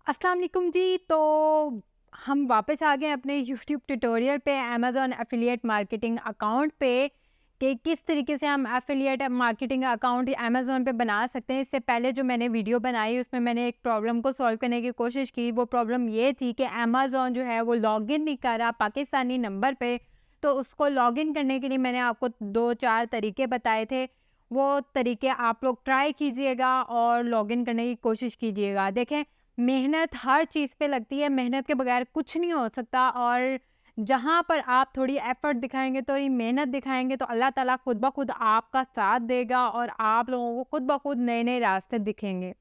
अस्सलाम वालेकुम जी। तो हम वापस आ गए अपने यूट्यूब ट्यूटोरियल पे अमेज़न एफिलिएट मार्केटिंग अकाउंट पे कि किस तरीके से हम एफिलिएट मार्केटिंग अकाउंट अमेज़न पे बना सकते हैं। इससे पहले जो मैंने वीडियो बनाई उसमें मैंने एक प्रॉब्लम को सॉल्व करने की कोशिश की। वो प्रॉब्लम ये थी कि अमेज़न जो है वो लॉगिन नहीं कर रहा पाकिस्तानी नंबर पे। तो उसको लॉगिन करने के लिए मैंने आपको 2-4 तरीके बताए थे। वो तरीके आप लोग ट्राई कीजिएगा और लॉगिन करने की कोशिश कीजिएगा। देखें, मेहनत हर चीज़ पे लगती है, मेहनत के बगैर कुछ नहीं हो सकता। और जहाँ पर आप थोड़ी एफ़र्ट दिखाएँगे, थोड़ी मेहनत दिखाएँगे तो अल्लाह ताला खुद ब खुद आपका साथ देगा और आप लोगों को खुद ब खुद नए-नए रास्ते दिखेंगे।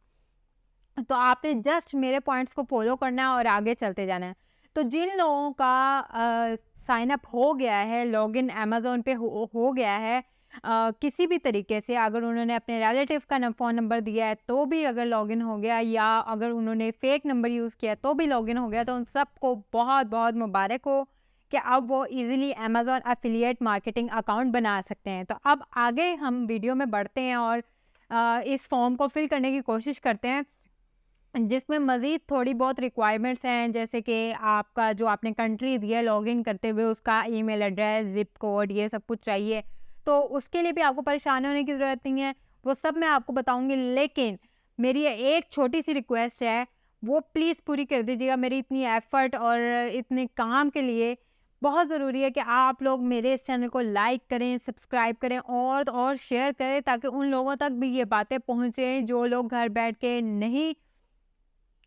तो आपने जस्ट मेरे पॉइंट्स को फ़ॉलो करना है और आगे चलते जाना है। तो जिन लोगों का साइन अप हो गया है, लॉगिन अमेज़न पे हो गया है, किसी भी तरीके से, अगर उन्होंने अपने रिलेटिव का फ़ोन नंबर दिया है तो भी अगर लॉगिन हो गया, या अगर उन्होंने फ़ेक नंबर यूज़ किया तो भी लॉगिन हो गया, तो उन सबको बहुत-बहुत मुबारक हो कि अब वो easily Amazon affiliate marketing account बना सकते हैं। तो अब आगे हम वीडियो में बढ़ते हैं और इस फ़ॉर्म को फ़िल करने की कोशिश करते हैं, जिसमें मज़ीद थोड़ी बहुत रिक्वायरमेंट्स हैं, जैसे कि आपका जो आपने कंट्री दिया है लॉगिन करते हुए, उसका ईमेल एड्रेस, ज़िप कोड, ये सब कुछ चाहिए। तो उसके लिए भी आपको परेशान होने की ज़रूरत नहीं है, वो सब मैं आपको बताऊँगी। लेकिन मेरी एक छोटी-सी रिक्वेस्ट है, वो प्लीज़ पूरी कर दीजिएगा। मेरी इतनी एफ़र्ट और इतने काम के लिए बहुत ज़रूरी है कि आप लोग मेरे इस चैनल को लाइक करें, सब्सक्राइब करें और शेयर करें, ताकि उन लोगों तक भी ये बातें पहुँचे जो लोग घर बैठ के नहीं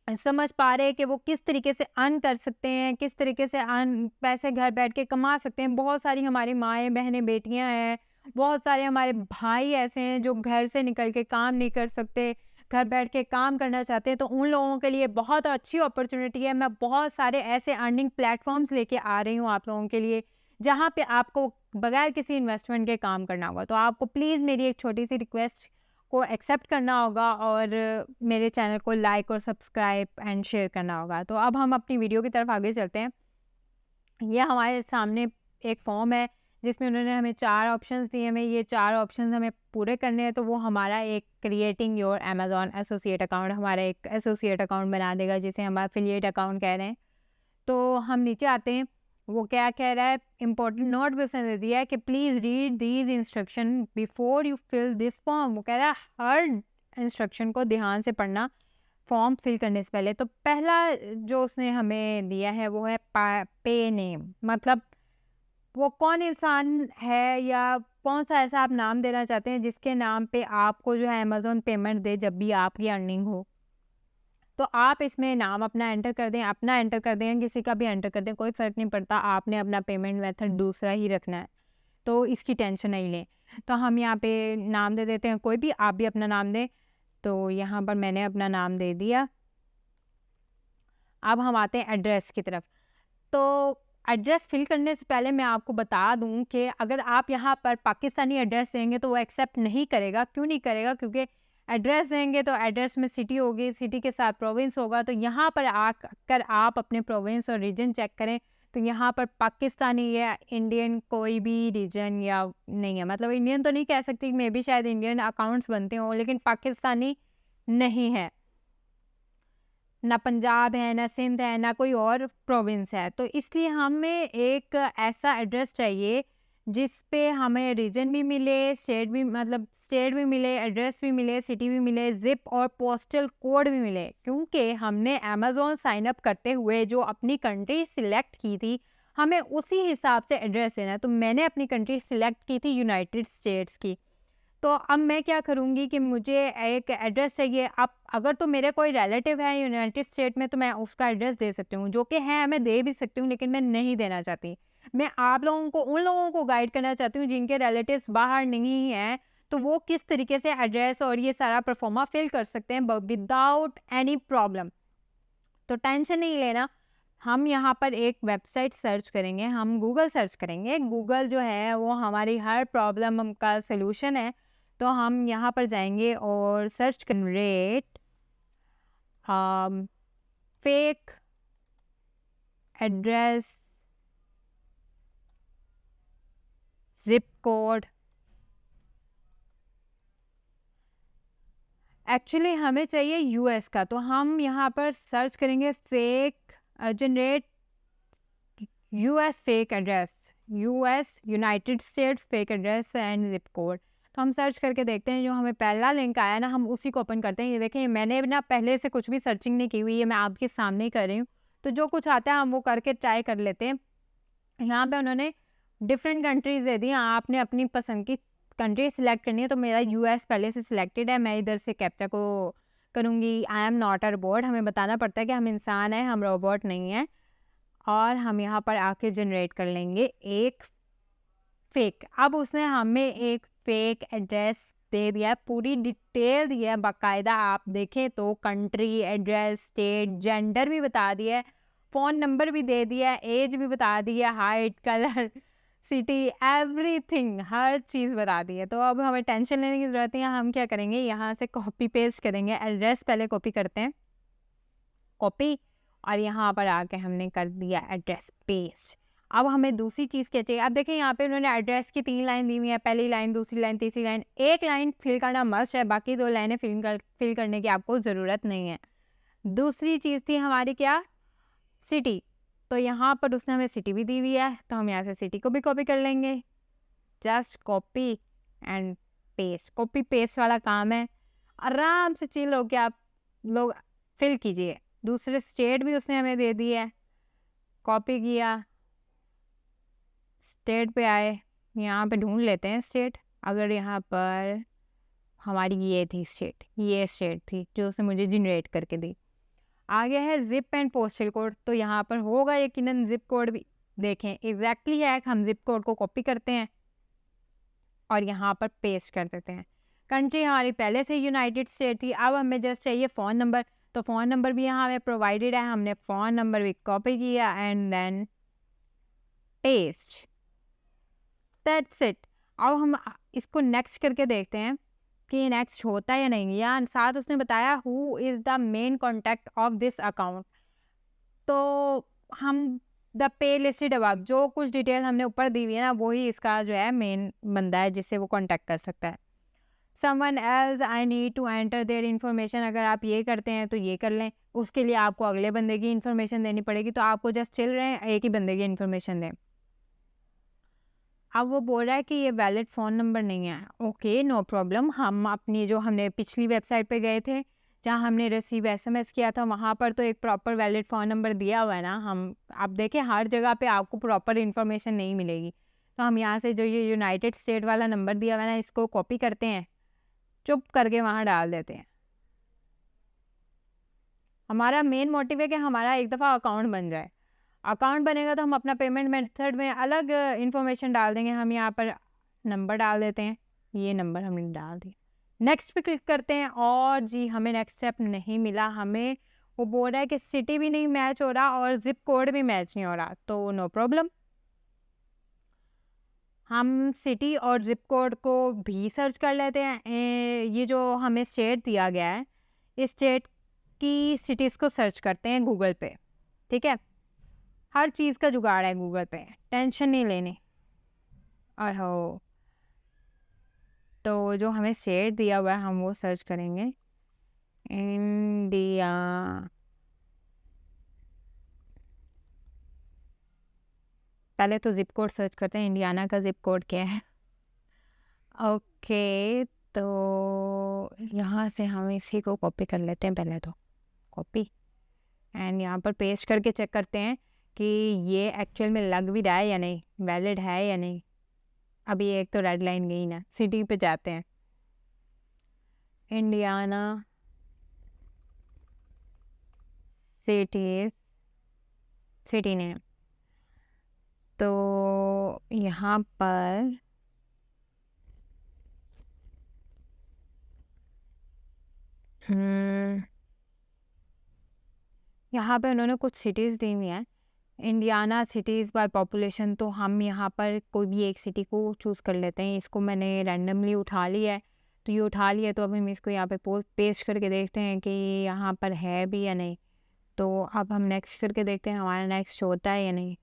समझ पा रहे हैं कि वो किस तरीके से अर्न कर सकते हैं, किस तरीके से अर्न पैसे घर बैठ के कमा सकते हैं। बहुत सारी हमारी माएँ, बहनें, बेटियाँ हैं, बहुत सारे हमारे भाई ऐसे हैं जो घर से निकल के काम नहीं कर सकते, घर बैठ के काम करना चाहते हैं। तो उन लोगों के लिए बहुत अच्छी अपॉर्च्युनिटी है। मैं बहुत सारे ऐसे अर्निंग प्लेटफ़ॉर्म्स लेके आ रही हूँ आप लोगों के लिए, जहाँ पे आपको बगैर किसी इन्वेस्टमेंट के काम करना होगा। तो आपको प्लीज़ मेरी एक छोटी-सी रिक्वेस्ट को एक्सेप्ट करना होगा और मेरे चैनल को लाइक और सब्सक्राइब एंड शेयर करना होगा। तो अब हम अपनी वीडियो की तरफ आगे चलते हैं। ये हमारे सामने एक फॉर्म है जिसमें उन्होंने हमें 4 ऑप्शंस दिए हैं। ये 4 ऑप्शंस हमें पूरे करने हैं, तो वो हमारा एक creating your Amazon associate account, हमारा एक एसोसिएट अकाउंट बना देगा, जिसे हम एफिलिएट अकाउंट कह रहे हैं। तो हम नीचे आते हैं, वो क्या कह रहा है, इम्पोर्टेंट नोट भी उसने दे दिया है कि please read these instruction before you fill this form. वो कह रहा है हर इंस्ट्रक्शन को ध्यान से पढ़ना फॉर्म फिल करने से पहले। तो पहला जो उसने हमें दिया है वो है पे नेम, मतलब वो कौन इंसान है या कौन-सा ऐसा आप नाम देना चाहते हैं जिसके नाम पे आपको जो है अमेज़न पेमेंट दे जब भी आपकी अर्निंग हो। तो आप इसमें नाम अपना एंटर कर दें, अपना एंटर कर दें, किसी का भी एंटर कर दें, कोई फ़र्क नहीं पड़ता, आपने अपना पेमेंट मेथड दूसरा ही रखना है, तो इसकी टेंशन नहीं लें। तो हम यहाँ पे नाम दे देते हैं कोई भी, आप भी अपना नाम दें। तो यहाँ पर मैंने अपना नाम दे दिया। अब हम आते हैं एड्रेस की तरफ। तो एड्रेस फ़िल करने से पहले मैं आपको बता दूँ कि अगर आप यहाँ पर पाकिस्तानी एड्रेस देंगे तो वो एक्सेप्ट नहीं करेगा। क्यों नहीं करेगा? क्योंकि एड्रेस देंगे तो एड्रेस में सिटी होगी, सिटी के साथ प्रोविंस होगा, तो यहाँ पर आकर आप अपने प्रोविंस और रीजन चेक करें, तो यहाँ पर पाकिस्तानी या इंडियन कोई भी रीजन या नहीं है। मतलब इंडियन तो नहीं कह सकती, मे बी शायद इंडियन अकाउंट्स बनते हों, लेकिन पाकिस्तानी नहीं है। ना पंजाब है, ना सिंध है, ना कोई और प्रोविंस है। तो इसलिए हमें एक ऐसा एड्रेस चाहिए जिस पे हमें रीजन भी मिले, स्टेट भी, मतलब स्टेट भी मिले, एड्रेस भी मिले, सिटी भी मिले, ज़िप और पोस्टल कोड भी मिले। क्योंकि हमने अमेज़न साइन अप करते हुए जो अपनी कंट्री सिलेक्ट की थी, हमें उसी हिसाब से एड्रेस देना है। तो मैंने अपनी कंट्री सिलेक्ट की थी यूनाइटेड स्टेट्स की। तो अब मैं क्या करूँगी कि मुझे एक एड्रेस चाहिए। अब अगर तो मेरे कोई रिलेटिव है यूनाइटेड स्टेट में तो मैं उसका एड्रेस दे सकती हूँ, जो कि है मैं दे भी सकती हूँ, लेकिन मैं नहीं देना चाहती। मैं आप लोगों को, उन लोगों को गाइड करना चाहती हूँ जिनके रिलेटिव्स बाहर नहीं हैं, तो वो किस तरीके से एड्रेस और ये सारा परफॉर्मा फिल कर सकते हैं विदाउट एनी प्रॉब्लम। तो टेंशन नहीं लेना। हम यहाँ पर एक वेबसाइट सर्च करेंगे, हम गूगल सर्च करेंगे। गूगल जो है वो हमारी हर प्रॉब्लम का सॉल्यूशन है। तो हम यहाँ पर जाएँगे और search generate fake address zip code actually हमें चाहिए यूएस का, तो हम यहाँ पर सर्च करेंगे fake generate US fake address, US United state fake address and zip code. तो हम सर्च करके देखते हैं, जो हमें पहला लिंक आया ना हम उसी को ओपन करते हैं। ये देखें, मैंने ना पहले से कुछ भी सर्चिंग नहीं की हुई है, मैं आपके सामने ही कर रही हूँ। तो जो कुछ आता है हम वो करके ट्राई कर लेते हैं। यहाँ पे उन्होंने डिफरेंट कंट्रीज दे दी हैं, आपने अपनी पसंद की कंट्री सिलेक्ट करनी है। तो मेरा यूएस पहले से सिलेक्टेड है, मैं इधर से कैप्चा को करूँगी। I am not a robot, हमें बताना पड़ता है कि हम इंसान हैं, हम रोबोट नहीं हैं। और हम यहाँ पर आके जनरेट कर लेंगे एक फेक। अब उसने हमें एक फेक एड्रेस दे दिया है, पूरी डिटेल दी है बाकायदा। आप देखें तो कंट्री, एड्रेस, स्टेट, जेंडर भी बता दिया है, फ़ोन नंबर भी दे दिया है, एज भी बता दी है, हाइट, कलर, सिटी, एवरीथिंग, हर चीज़ बता दी है। तो अब हमें टेंशन लेने की ज़रूरत नहीं है। हम क्या करेंगे, यहाँ से कॉपी पेस्ट करेंगे। एड्रेस पहले कॉपी करते हैं, कॉपी, और यहाँ पर आके हमने कर दिया एड्रेस पेस्ट। अब हमें दूसरी चीज़ क्या चाहिए। अब देखें यहाँ पे उन्होंने एड्रेस की 3 लाइन दी हुई है, पहली लाइन, दूसरी लाइन, तीसरी लाइन। एक लाइन फिल करना मस्ट है, बाकी 2 लाइनें फिल करने की आपको ज़रूरत नहीं है। दूसरी चीज़ थी हमारी क्या, सिटी। तो यहाँ पर उसने हमें सिटी भी दी हुई है, तो हम यहाँ से सिटी को भी कॉपी कर लेंगे। Just copy and paste, copy paste वाला काम है। आराम से चिल होके आप लोग फिल कीजिए। दूसरे स्टेट भी उसने हमें दे दी है, कॉपी किया, स्टेट पे आए, यहाँ पे ढूंढ लेते हैं स्टेट। अगर यहाँ पर हमारी ये थी स्टेट, ये स्टेट थी जो उसने मुझे जनरेट करके दी। आगे है जिप एंड पोस्टल कोड, तो यहाँ पर होगा यकीनन जिप कोड भी। देखें एग्जैक्टली है, हम जिप कोड को कॉपी करते हैं और यहाँ पर पेस्ट कर देते हैं। कंट्री हमारी पहले से यूनाइटेड स्टेट थी, अब हमें जस्ट चाहिए फ़ोन नंबर। तो फ़ोन नंबर भी यहाँ हमें प्रोवाइडेड है, हमने फ़ोन नंबर भी कॉपी किया and then paste, that's it. अब हम इसको नेक्स्ट करके देखते हैं कि नेक्स्ट होता है या नहीं। या साथ उसने बताया who is the main contact of this account. तो हम द पे लिस्टेड अबव, जो कुछ डिटेल हमने ऊपर दी हुई है ना, वही इसका जो है मेन बंदा है जिससे वो कॉन्टैक्ट कर सकता है। Someone else I need to enter their information, अगर आप ये करते हैं तो ये कर लें, उसके लिए आपको अगले बंदे की इन्फॉर्मेशन देनी पड़ेगी। तो आपको जस्ट चिल रहे हैं, एक ही बंदे की इन्फॉर्मेशन दें। अब वो बोल रहा है कि ये वैलिड फ़ोन नंबर नहीं है। Okay, no problem. हम अपनी जो हमने पिछली वेबसाइट पे गए थे जहाँ हमने रिसीव एसएमएस किया था, वहाँ पर तो एक प्रॉपर वैलिड फ़ोन नंबर दिया हुआ है ना। हम आप देखें हर जगह पे आपको प्रॉपर इन्फॉर्मेशन नहीं मिलेगी। तो हम यहाँ से जो ये यूनाइटेड स्टेट वाला नंबर दिया हुआ है ना, इसको कॉपी करते हैं, चुप करके वहाँ डाल देते हैं। हमारा मेन मोटिव है कि हमारा एक दफ़ा अकाउंट बन जाए। अकाउंट बनेगा तो हम अपना पेमेंट मेथड में अलग इन्फॉर्मेशन डाल देंगे। हम यहाँ पर नंबर डाल देते हैं, ये नंबर हमने डाल दिया, नेक्स्ट पे क्लिक करते हैं। और जी हमें नेक्स्ट स्टेप नहीं मिला। हमें वो बोल रहा है कि सिटी भी नहीं मैच हो रहा और जिप कोड भी मैच नहीं हो रहा। तो नो प्रॉब्लम, हम सिटी और जिप कोड को भी सर्च कर लेते हैं। ये जो हमें स्टेट दिया गया है, इस स्टेट की सिटीज़ को सर्च करते हैं गूगल पे। ठीक है, हर चीज़ का जुगाड़ है गूगल पे, टेंशन नहीं लेनी। हो तो जो हमें स्टेट दिया हुआ है हम वो सर्च करेंगे, इंडिया। पहले तो जिप कोड सर्च करते हैं, इंडियाना का जिप कोड क्या है। ओके, तो यहाँ से हम इसी को कॉपी कर लेते हैं, पहले तो कॉपी एंड यहाँ पर पेस्ट करके चेक करते हैं कि ये एक्चुअल में लग भी रहा है या नहीं, वैलिड है या नहीं। अभी एक तो रेड लाइन गई ना। सिटी पे जाते हैं, इंडियाना सिटी, सिटी नेम। तो यहाँ पर यहाँ पे उन्होंने कुछ सिटीज़ दी हुई हैं, इंडियाना सिटीज़ बाय पॉपुलेशन। तो हम यहाँ पर कोई भी एक सिटी को चूज़ कर लेते हैं। इसको मैंने रैंडमली उठा लिया है, तो ये उठा लिया, तो अब हम इसको यहाँ पे पेस्ट करके देखते हैं कि यहाँ पर है भी या नहीं। तो अब हम नेक्स्ट करके देखते हैं हमारा नेक्स्ट होता है या नहीं।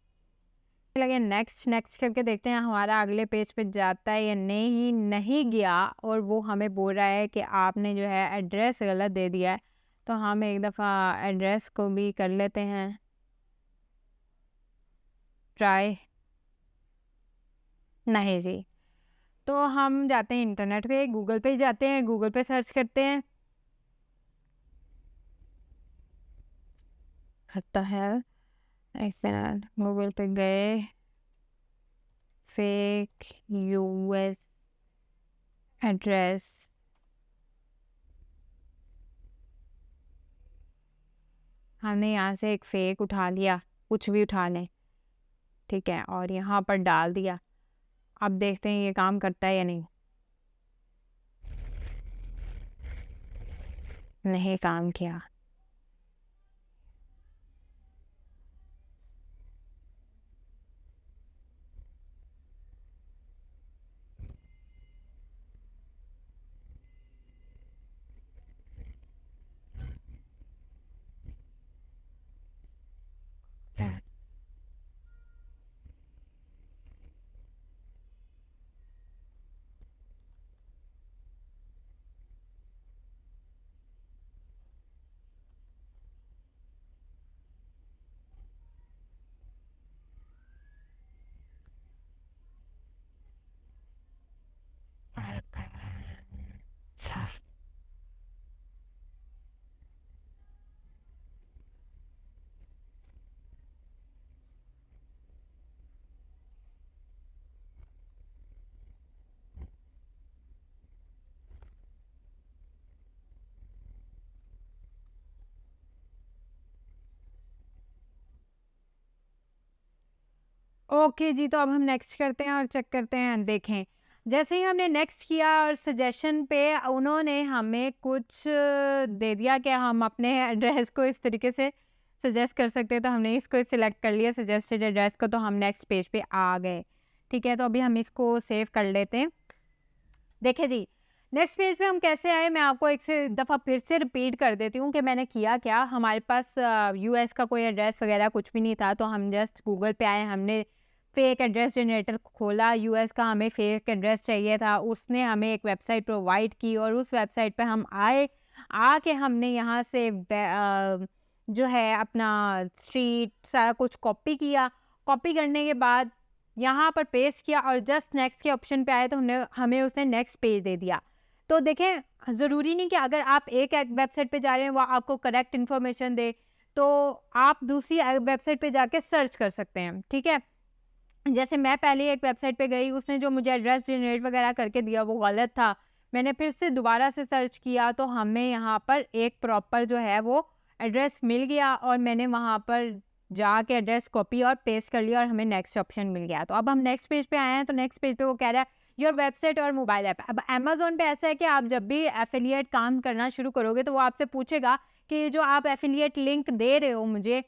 लगे नेक्स्ट नेक्स्ट करके देखते हैं हमारा अगले पेज पे जाता है या नहीं। नहीं गया और वो हमें बोल रहा है कि आपने जो है एड्रेस गलत दे दिया है। तो हम एक दफ़ा एड्रेस को भी कर लेते हैं ट्राई। नहीं जी। तो हम जाते हैं इंटरनेट पे, गूगल पे जाते हैं, गूगल पे सर्च करते हैं। हत्ता है ऐसे गूगल पे गए, फेक यूएस एड्रेस। हमने यहाँ से एक फेक उठा लिया, कुछ भी उठा लें, ठीक है, और यहाँ पर डाल दिया। अब देखते हैं ये काम करता है या नहीं। नहीं काम किया। ओके जी, तो अब हम नेक्स्ट करते हैं और चेक करते हैं। देखें, जैसे ही हमने नेक्स्ट किया और सजेशन पे उन्होंने हमें कुछ दे दिया कि हम अपने एड्रेस को इस तरीके से सजेस्ट कर सकते हैं। तो हमने इसको सिलेक्ट कर लिया सजेस्टेड एड्रेस को, तो हम नेक्स्ट पेज पे आ गए। ठीक है, तो अभी हम इसको सेव कर लेते हैं। देखिए जी, नेक्स्ट पेज पे हम कैसे आए, मैं आपको एक से दफ़ा फिर से रिपीट कर देती हूँ कि मैंने किया क्या। हमारे पास यूएस का कोई एड्रेस वगैरह कुछ भी नहीं था, तो हम जस्ट गूगल पे आए, हमने फेक एड्रेस जनरेटर खोला। यूएस का हमें फेक एड्रेस चाहिए था, उसने हमें एक वेबसाइट प्रोवाइड की और उस वेबसाइट पे हम आए। आके हमने यहाँ से जो है अपना स्ट्रीट सारा कुछ कॉपी किया। कॉपी करने के बाद यहाँ पर पेस्ट किया और जस्ट नेक्स्ट के ऑप्शन पे आए, तो हमने हमें उसने नेक्स्ट पेज दे दिया। तो देखें, ज़रूरी नहीं कि अगर आप एक वेबसाइट पे जा रहे हैं वो आपको करेक्ट इन्फॉर्मेशन दे, तो आप दूसरी वेबसाइट पे जाके सर्च कर सकते हैं। ठीक है, जैसे मैं पहले एक वेबसाइट पे गई, उसने जो मुझे एड्रेस जनरेट वगैरह करके दिया वो गलत था। मैंने फिर से दोबारा से सर्च किया, तो हमें यहाँ पर एक प्रॉपर जो है वो एड्रेस मिल गया और मैंने वहाँ पर जाके एड्रेस कॉपी और पेस्ट कर लिया और हमें नेक्स्ट ऑप्शन मिल गया। तो अब हम नेक्स्ट पेज पे आए हैं, तो नेक्स्ट पेज पे वो कह रहा है योर वेबसाइट और मोबाइल ऐप। अब अमेज़न पे ऐसा है कि आप जब भी एफिलिएट काम करना शुरू करोगे तो वो आपसे पूछेगा कि जो आप एफिलिएट लिंक दे रहे हो मुझे,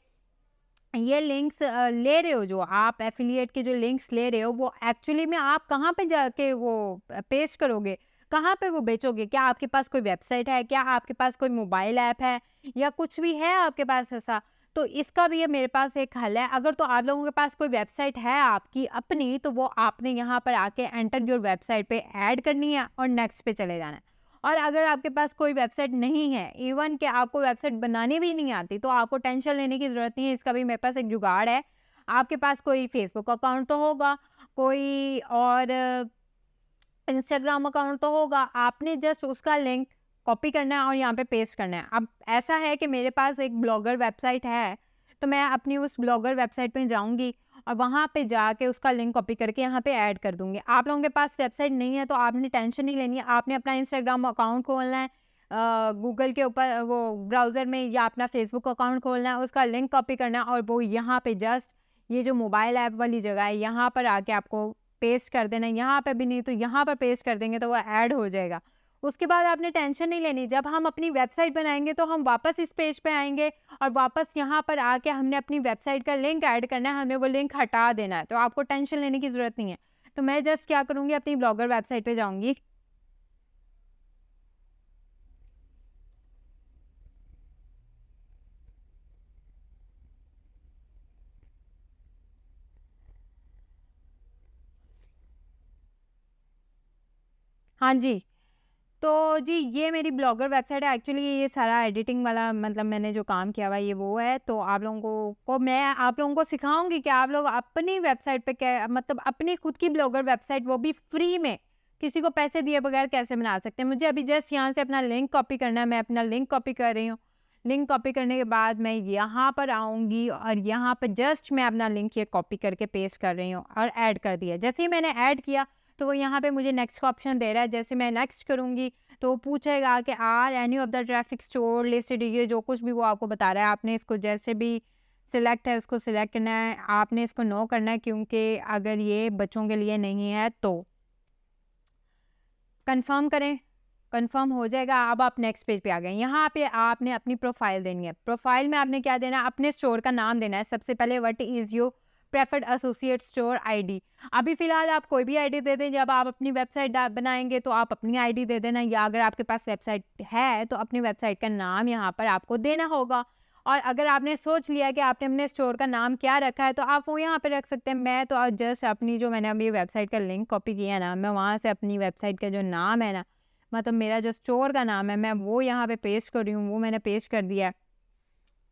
ये लिंक्स ले रहे हो, जो आप एफिलिएट के जो लिंक्स ले रहे हो वो एक्चुअली में आप कहाँ पे जाके वो पेस्ट करोगे, कहाँ पे वो बेचोगे? क्या आपके पास कोई वेबसाइट है, क्या आपके पास कोई मोबाइल ऐप है या कुछ भी है आपके पास ऐसा? तो इसका भी ये मेरे पास एक हल है। अगर तो आप लोगों के पास कोई वेबसाइट है आपकी अपनी, तो वो आपने यहाँ पर आके एंटर योर वेबसाइट पे ऐड करनी है और नेक्स्ट पे चले जाना है। और अगर आपके पास कोई वेबसाइट नहीं है, इवन कि आपको वेबसाइट बनानी भी नहीं आती, तो आपको टेंशन लेने की ज़रूरत नहीं है। इसका भी मेरे पास एक जुगाड़ है। आपके पास कोई फेसबुक अकाउंट तो होगा, कोई और इंस्टाग्राम अकाउंट तो होगा। आपने जस्ट उसका लिंक कॉपी करना है और यहाँ पे पेस्ट करना है। अब ऐसा है कि मेरे पास एक ब्लॉगर वेबसाइट है, तो मैं अपनी उस ब्लॉगर वेबसाइट पे जाऊँगी और वहाँ पे जाके उसका लिंक कॉपी करके यहाँ पे ऐड कर दूँगी। आप लोगों के पास वेबसाइट नहीं है तो आपने टेंशन नहीं लेनी है। आपने अपना इंस्टाग्राम अकाउंट खोलना है, गूगल के ऊपर वो ब्राउज़र में, या अपना फेसबुक अकाउंट खोलना है, उसका लिंक कॉपी करना है और वो यहाँ पे जस्ट ये जो मोबाइल ऐप वाली जगह है यहाँ पर आके आपको पेस्ट कर देना है। यहाँ पे भी नहीं तो यहाँ पर पेस्ट कर देंगे तो वो ऐड हो जाएगा। उसके बाद आपने टेंशन नहीं लेनी। जब हम अपनी वेबसाइट बनाएँगे तो हम वापस इस पेज पे आएँगे और वापस यहाँ पर आके हमने अपनी वेबसाइट का लिंक ऐड करना है, हमें वो लिंक हटा देना है। तो आपको टेंशन लेने की ज़रूरत नहीं है। तो मैं जस्ट क्या करूँगी, अपनी ब्लॉगर वेबसाइट पे जाऊँगी। हाँ जी। तो जी ये मेरी ब्लॉगर वेबसाइट है। एक्चुअली ये सारा एडिटिंग वाला मतलब मैंने जो काम किया हुआ है ये वो है। तो आप लोगों को मैं आप लोगों को सिखाऊँगी कि आप लोग अपनी वेबसाइट पे क्या मतलब अपनी खुद की ब्लॉगर वेबसाइट वो भी फ्री में किसी को पैसे दिए बगैर कैसे बना सकते हैं। मुझे अभी जस्ट यहाँ से अपना लिंक कॉपी करना है। मैं अपना लिंक कॉपी कर रही हूँ। लिंक कॉपी करने के बाद मैं यहाँ पर आऊँगी और यहाँ पे जस्ट मैं अपना लिंक ये कॉपी करके पेस्ट कर रही हूँ और ऐड कर दिया। जैसे ही मैंने ऐड किया तो वो यहाँ पे मुझे नेक्स्ट का ऑप्शन दे रहा है। जैसे मैं नेक्स्ट करूँगी तो वो पूछेगा कि are any of the traffic store listed, ये जो कुछ भी वो आपको बता रहा है आपने इसको जैसे भी सिलेक्ट है उसको सिलेक्ट करना है। आपने इसको नो करना है क्योंकि अगर ये बच्चों के लिए नहीं है तो कंफर्म करें। कंफर्म हो जाएगा। अब आप नेक्स्ट पेज पे आ गए। यहाँ पे आपने अपनी प्रोफाइल देनी है। प्रोफाइल में आपने क्या देना है, अपने स्टोर का नाम देना है। सबसे पहले what is your preferred associate store ID. अभी फ़िलहाल आप कोई भी आईडी दे दें। जब आप अपनी वेबसाइट बनाएंगे तो आप अपनी आईडी दे देना, या अगर आपके पास वेबसाइट है तो अपनी वेबसाइट का नाम यहाँ पर आपको देना होगा। और अगर आपने सोच लिया कि आपने अपने स्टोर का नाम क्या रखा है तो आप वो यहाँ पे रख सकते हैं। मैं तो जस्ट अपनी जो मैंने अभी वेबसाइट का लिंक कॉपी किया है ना, मैं वहाँ से अपनी वेबसाइट का जो नाम है ना, मतलब मेरा जो स्टोर का नाम है मैं वो यहाँ पे पेस्ट कर रही हूँ। वो मैंने पेस्ट कर दिया है।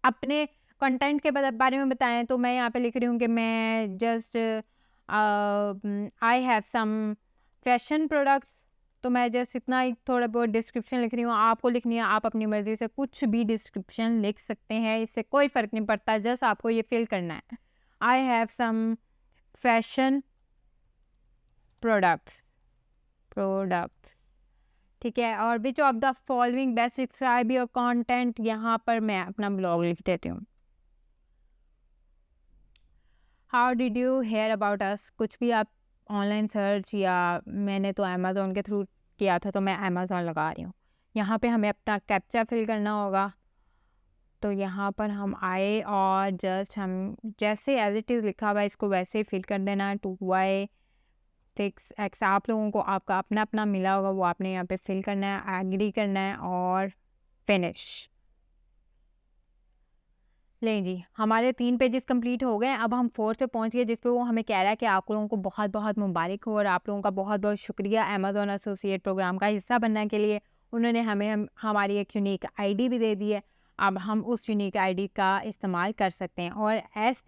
अपने कंटेंट के बारे में बताएं तो मैं यहाँ पे लिख रही हूँ कि मैं just I have some fashion products. तो मैं जस्ट इतना ही थोड़ा बहुत डिस्क्रिप्शन लिख रही हूँ। आपको लिखनी है, आप अपनी मर्ज़ी से कुछ भी डिस्क्रिप्शन लिख सकते हैं, इससे कोई फ़र्क नहीं पड़ता। जस्ट आपको ये फिल करना है, I have some fashion products products ठीक है। और which of the following best describe your content, यहाँ पर मैं अपना ब्लॉग लिख देती हूँ। How did you hear about us, कुछ भी आप ऑनलाइन सर्च, या मैंने तो अमेज़ोन के थ्रू किया था तो मैं अमेज़ोन लगा रही हूँ। यहाँ पे हमें अपना कैप्चा फिल करना होगा। तो यहाँ पर हम आए और जस्ट हम जैसे एज इट इज़ लिखा हुआ है इसको वैसे ही फिल कर देना। 2y6x आप लोगों को आपका अपना अपना मिला होगा, वो आपने यहाँ पे फिल करना है, एग्री करना है और फिनिश। लें जी, हमारे 3 पेजेस कंप्लीट हो गए। अब हम 4th पे पहुँच गए जिस पे वो हमें कह रहा है कि आप लोगों को बहुत-बहुत मुबारक हो और आप लोगों का बहुत-बहुत शुक्रिया अमेज़न एसोसिएट प्रोग्राम का हिस्सा बनने के लिए। उन्होंने हमें हमारी एक यूनिक आईडी भी दे दी है। अब हम उस यूनिक आईडी का इस्तेमाल कर सकते हैं। और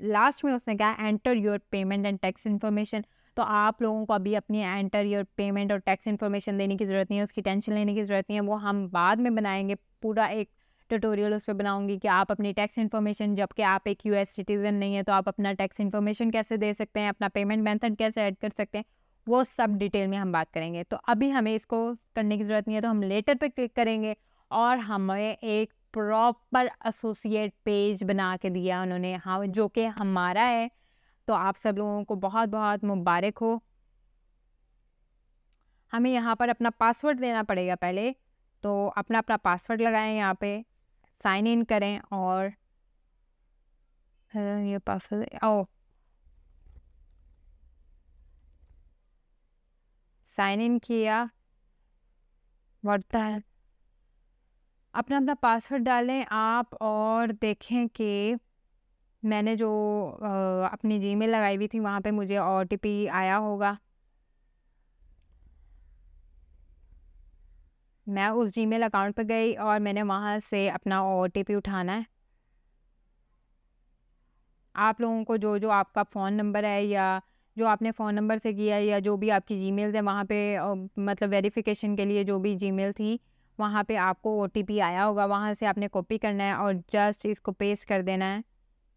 लास्ट में उसने कहा enter your payment and tax information. तो आप लोगों को अभी अपनी एंटर योर पेमेंट और टैक्स इन्फॉर्मेशन देने की ज़रूरत नहीं है, उसकी टेंशन लेने की ज़रूरत नहीं है। वो हम बाद में बनाएँगे। पूरा एक ट्यूटोरियल उस पे बनाऊँगी कि आप अपनी टैक्स इन्फॉर्मेशन, जबकि आप एक यूएस सिटीज़न नहीं है तो आप अपना टैक्स इन्फॉर्मेशन कैसे दे सकते हैं, अपना पेमेंट मेथड कैसे ऐड कर सकते हैं, वो सब डिटेल में हम बात करेंगे। तो अभी हमें इसको करने की ज़रूरत नहीं है, तो हम लेटर पे क्लिक करेंगे और हमें एक प्रॉपर एसोसिएट पेज बना के दिया उन्होंने, हाँ, जो कि हमारा है। तो आप सब लोगों को बहुत-बहुत मुबारक हो। हमें यहाँ पर अपना पासवर्ड देना पड़ेगा पहले, तो अपना पासवर्ड लगाएँ यहाँ पे, साइन इन करें और ये पासवर्ड साइन इन किया, व्हाट द हेल, अपना अपना पासवर्ड डालें आप और देखें कि मैंने जो अपनी जीमेल लगाई हुई थी वहाँ पे मुझे ओटीपी आया होगा। मैं उस जीमेल अकाउंट पे गई और मैंने वहाँ से अपना ओटीपी उठाना है। आप लोगों को जो आपका फ़ोन नंबर है या जो आपने फ़ोन नंबर से किया है या जो भी आपकी जीमेल्स है वहाँ पे मतलब वेरिफ़िकेशन के लिए जो भी जीमेल थी वहाँ पे आपको ओटीपी आया होगा, वहाँ से आपने कॉपी करना है और जस्ट इसको पेस्ट कर देना है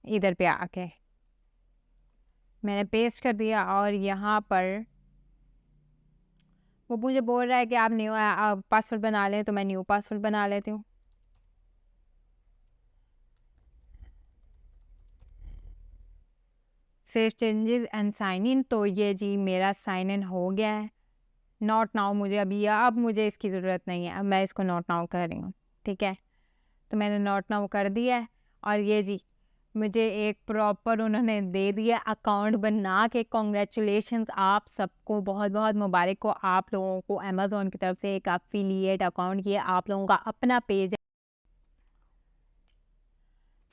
इधर पे आके। मैंने पेस्ट कर दिया और यहाँ पर वो मुझे बोल रहा है कि आप न्यू पासवर्ड बना लें, तो मैं न्यू पासवर्ड बना लेती हूँ। Save changes and sign in, तो ये जी मेरा साइन इन हो गया है। नॉट नाउ मुझे अभी अब मुझे इसकी ज़रूरत नहीं है, अब मैं इसको नॉट नाउ कर रही हूँ, ठीक है। तो मैंने नॉट नाउ कर दिया है और ये जी मुझे एक प्रॉपर उन्होंने दे दिया अकाउंट बना के। कॉन्ग्रेचुलेशंस, आप सबको बहुत बहुत मुबारक हो। आप लोगों को अमेज़ॉन की तरफ से एक एफिलिएट अकाउंट किया, आप लोगों का अपना पेज है।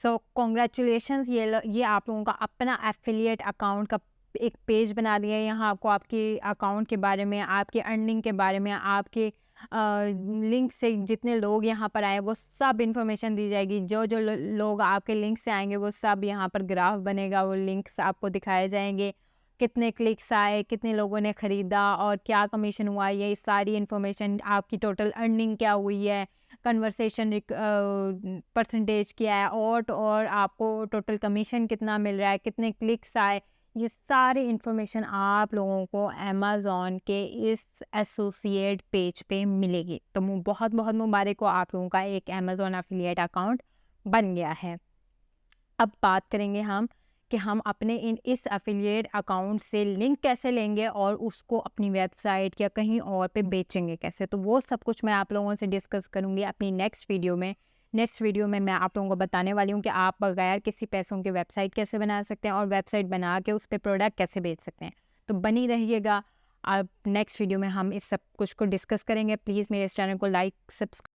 सो कॉन्ग्रेचुलेशंस, ये आप लोगों का अपना एफिलिएट अकाउंट का एक पेज बना दिया है, यहाँ आपको आपके अकाउंट के बारे में, आपके अर्निंग के बारे में, आपके लिंक से जितने लोग यहाँ पर आए वो सब इन्फॉर्मेशन दी जाएगी। जो जो लोग आपके लिंक से आएंगे वो सब यहाँ पर ग्राफ बनेगा, वो लिंक्स आपको दिखाए जाएंगे, कितने क्लिक्स आए, कितने लोगों ने ख़रीदा और क्या कमीशन हुआ, ये सारी इन्फॉर्मेशन, आपकी टोटल अर्निंग क्या हुई है, कन्वर्सेशन परसेंटेज क्या है, और आपको टोटल कमीशन कितना मिल रहा है, कितने क्लिक्स आए, ये सारी इन्फॉर्मेशन आप लोगों को अमेज़न के इस एसोसिएट पेज पे मिलेगी। तो बहुत बहुत मुबारक हो, आप लोगों का एक अमेज़न एफिलिएट अकाउंट बन गया है। अब बात करेंगे हम कि हम अपने इस एफिलिएट अकाउंट से लिंक कैसे लेंगे और उसको अपनी वेबसाइट या कहीं और पे बेचेंगे कैसे। तो वो सब कुछ मैं आप लोगों से डिस्कस करूँगी अपनी नेक्स्ट वीडियो में। नेक्स्ट वीडियो में मैं आप लोगों को बताने वाली हूँ कि आप बगैर किसी पैसों के वेबसाइट कैसे बना सकते हैं और वेबसाइट बना के उस पर प्रोडक्ट कैसे बेच सकते हैं। तो बनी रहिएगा। अब नेक्स्ट वीडियो में हम इस सब कुछ को डिस्कस करेंगे। प्लीज़ मेरे इस चैनल को लाइक, सब्सक्राइब